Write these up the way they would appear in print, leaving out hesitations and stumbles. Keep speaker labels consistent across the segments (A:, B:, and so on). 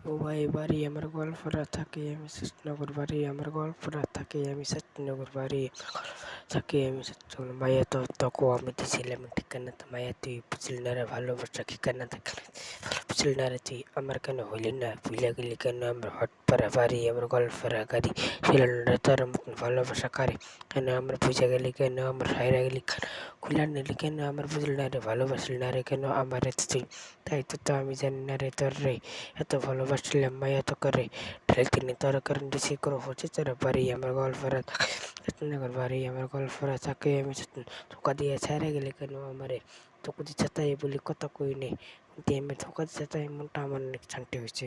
A: ও ভাই বাড়ি আমার গোয়ালপাড়া থাকে, আমি সত্যনগর বাড়ি আমার গোয়ালপাড়া থাকে, আমি সত্যনগর বাড়ি থাকে, আমি সত্যনগর মায়া তো তকো আমি দিছিলাম ঠিকানা তো মায়া তুই বুঝলি না রে ভালোবাসা ঠিকানা থাকলে বুঝলি না রে তুই আমার কেন হইলি না ভুলে গেলি কেন আমার হটপাড়া বাড়ি আমার গোয়ালপাড়া গাড়ি ছিলেন রে তোর মতন ভালোবাসা কারে কেন আমার বুঝে গেলি কেন আমার হাইরা গেলি কেন খুলে নিলি কেন আমার বুঝলি না রে ভালোবাসলি না রে কেন আমার তুই তাই তো আমি জানি না রে তোর রে এত ভালোবাসলাম মায়া তো করে ঢেলকিনি তোর কারণ রিসিভ করো হচ্ছে তোর বাড়ি আমার গল্পরা সত্যনগর বাড়ি আমার গল্পরা থাকে আমি ধোকা দিয়ে ছেড়ে গেলে কেন আমারে তোকে দিচ্ছে তাই বলি কথা কই নেই কিন্তু আমি ধোকা দিচ্ছে তাই মনটা আমার অনেক শান্তি হয়েছে।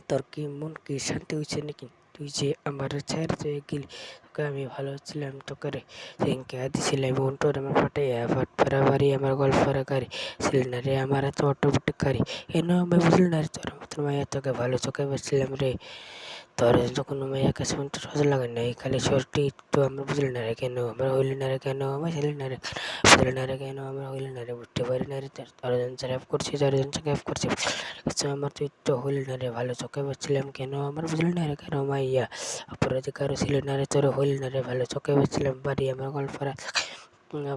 A: তোর কি মন কি শান্তি হয়েছে নাকি তুই যে আমার ছেড়ে তুই গেলি তোকে আমি ভালো ছিলাম তোকে রে সেদিনকে দিছিলাম মনটোর আমার ফাটাইয়া ফাটফারা বাড়ি আমার গল্পরা গাড়ি ছিল না রে আমার এত অটোমেটিক গাড়ি কেন আমি বুঝলি না রে তোর মতন মায়া তোকে ভালো চোখে বসছিলাম রে তোর যখন মায়া কাছে মনটা সহজ লাগে না এই খালি শরীরটি তো আমরা বুঝলি না রে কেন আমরা হইলি না রে কেন আমার ছিলি না রে বুঝলি না রে কেন আমরা হইলি না রে বুঝতে পারি না রে চারজন স্যাপ করছি চারজন স্যাপ করছি আমার তুই তো হইলি না রে ভালো চোখে বসছিলাম কেন আমার বুঝলি না রে কেন মাইয়া অপরাধিকারও ছিল না রে তোর হইলি না রে ভালো চোখে বসছিলাম বাড়ি আমার গল্পরা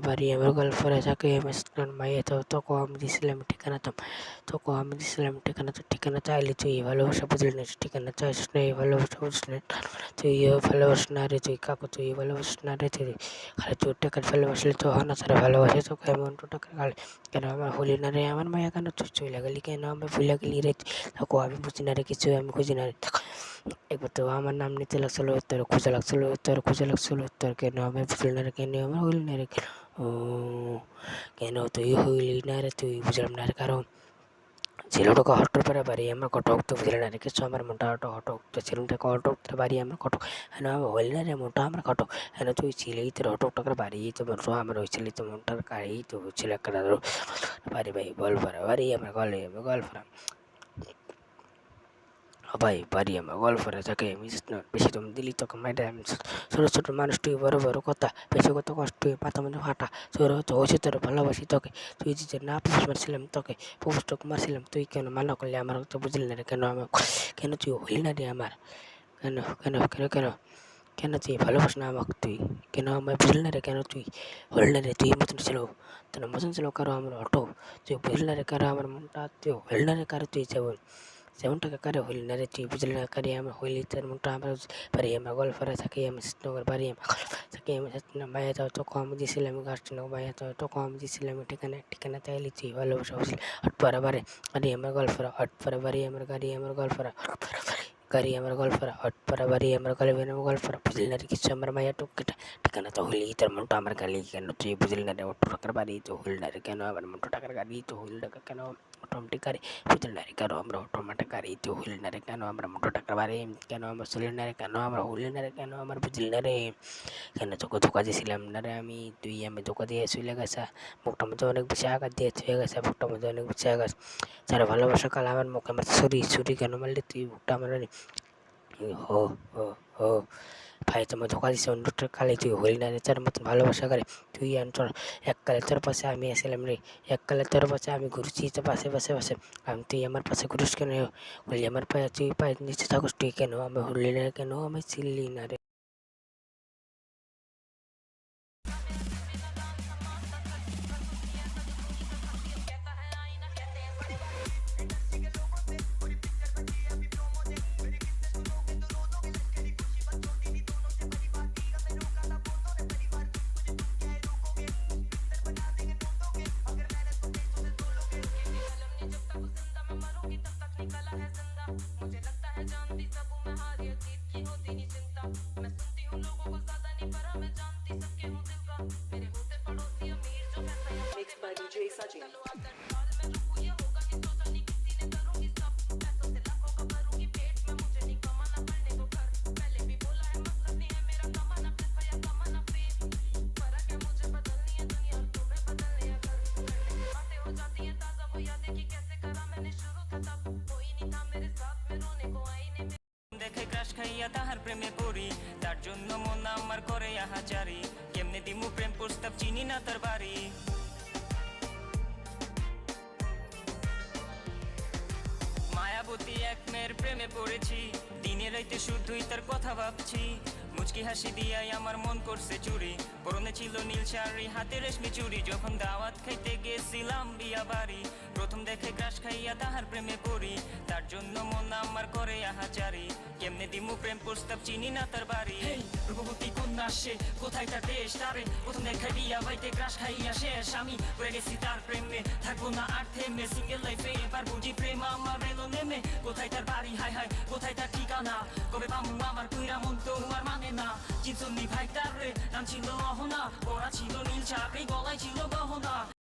A: বাড়ি আমার গল্পরা থাকে আমার মাইয়া তো তোকে আমি দিছিলাম ঠিকানা তোকে আমি দিছিলাম ঠিকানা তো ঠিকানা চাইলে তুই ভালোবাসা বুঝলি না ঠিকানা চাইস না এই ভালোবাসা বুঝলি না তুই ভালোবাস না রে তুই কাকু তুই ভালোবাস না রে তুই খালি তুই টাকার ভালোবাসলে তো হয় না তারা ভালোবাসে তোকে এমন তো টাকা খালি কেন আমার হলি না রে আমার মায়া কেন তুই চলে গেলি কেন আমি ভুলে গেলি রে তোকে আমি বুঝি না রে কিছু আমি খুঁজি না রে একবার তো আমার নাম নিতে লাগছিল তোর খোঁজা লাগছিল তোর খোঁজা লাগছিল তোর কেন আমি বুঝলি না রে কেন আমার হইলি না রে ও কেন তুই হইলি না রে তুই বুঝলাম না রে কারণ ছেলেটাকে হঠাৎ করে বাড়ি আমার কটক তো বুঝলে না রে কিছু আমার মোটা হটক তো ছেলেটাকে হটক বাড়ি আমার কটক হ্যাঁ হইলি না রে মোটা আমার কটক হ্যাঁ তুই ছিলেই তোর হটকটাকে বাড়ি তো আমার ওই ছেলে তো মনটার কাড়ি তো ছেলে একটা বাড়ি ভাই বল বাড়ি আমার গলে আমার গল্প ভাই বাড়ি আমার গল্পরা থাকে বেশি তুমি দিলি তোকে মাইডা আমি ছোটো ছোটো মানুষ তুই বড় বড় কথা বেশি কত কষ্ট মাথা মধ্যে ফাটা তোর হয়তো হয়েছে তোর ভালোবাসি তোকে তুই যে না পুষ মারছিলাম তোকে পুষ তোকে মারছিলাম তুই কেন মানা করলে আমার তো বুঝলি না রে কেন আমার কেন তুই হইলি না রে আমার কেন কেন কেন কেন কেন তুই ভালোবাস না আমাকে তুই কেন আমায় বুঝলি না রে কেন তুই হইলি না রে তুই মতন ছিল তোর মতন ছিল কারো আমার অটো তুই বুঝলি না রে কারো আমার মনটা তুই হইলি না রে কারো তুই যেমনটাকে কারে হইলি না রে তুই বুঝলি না কারে আমার হইলি তার মনটা আমার বাড়ি আমার গল্পরা থাকি আমি সত্যনগর বাড়ি আমার থাকি আমি সত্যনা মায়া তো তো কম দিয়েছিলাম গাছটা মায়া তো কম দিয়েছিলাম ঠিকানা ঠিকানা তাইলি তুই ভালোবাসা বুঝলি হটপাড়া বাড়ি গাড়ি আমার গল্পরা হটপাড়া বাড়ি আমার গাড়ি আমার গল্পরা গাড়ি আমার গল্পরা হটপাড়া বাড়ি আমার গল্পরা বুঝলি না রে কিছু আমার মায়া টুকিটা ঠিকানা তো হইলি তার মনটা আমার গালি কেন তুই বুঝলি না রে অটো টাকার বাড়ি তো হইল না রে কেন আমার মনটা টাকার গাড়ি তো হইল টাকা কেন অটোমেটিক গাড়ি বুঝলি না রে কেন আমরা অটোমেটিক গাড়ি তো হইল না রে কেন আমরা মোটো টাকার বাড়ি কেন আমার চলি না রে কেন আমরা হইল না রে কেন আমার বুঝলি না রে কেন তোকে ধোকা দিয়েছিলাম না রে আমি ধোকা দিয়ে চলে গেছে মুখটার মধ্যে অনেক বেশি আঘাত দিয়ে চলে গেছে মুখটার মধ্যে অনেক বেশি আঘাত যারা ভালোবাসা কাল আমার মুখে আমার ছুরি কেন মারলি তুই মুখটা আমার হো হো হো ভাই তোমার ধোকা দিচ্ছে অন্যটার কালে তুই হইলি না রে তার মতন ভালোবাসা করে তুই তোর এককালে তোর পাশে আমি আসলাম রে এককালে তোর পাশে আমি ঘুরছি তো পাশে পাশে পাশে আমি তুই আমার পাশে ঘুরিস কেন বলি আমার পায়ে তুই পায়ে নিচে থাকুস তুই কেন আমি হলি না কেন আমি চিনলি না রে
B: Mixed by DJ Sachin.
C: দেখে ক্রাশ খাইয়া তাহার প্রেমে পড়ি তার জন্য মন আমার করে আহাজারি কেমনে দিমু প্রেম প্রস্তাব চিনি না তার বাড়ি মায়া রূপবতী এক মেয়ের প্রেমে পড়েছি, দিনে রাইতে শুধুই তার কথা ভাবছি। মুচকি হাসি দিয়াই আমার মন করছে চুরি, পরনে ছিল নীল শাড়ি হাতে রেশমি চুড়ি। যখন দাওয়াত খাইতে গেছিলাম বিয়া বাড়ি, প্রথম দেখে ক্রাশ খাইয়া তাহার প্রেমে পড়ি। তার জন্য মন আমার করে আহাচারি, কেমনে দিমু প্রেম প্রস্তাব চিনি না তার বাড়ি।
D: রূপবতী কন্যা সে, কোথায় তার দেশ? তারে প্রথম দেখাই বিয়া বাইতে ক্রাশ খাইয়া শেষ। আমি পড়ে গেছি তার প্রেমে, থাকবো না আর থেমে। সিঙ্গেল লাইফে এবার বুঝি প্রেম আমার এলো নেমে। কোথায় তার বাড়ি, হায় হায় কোথায় তার ঠিকানা? কবে পামু আমার কইরা মন তো আর মানে না। চিনসুন্নি ভাই তার রে, নাম ছিল অহনা, পড়া ছিল নীল শাড়ি, গলায় ছিল গহনা।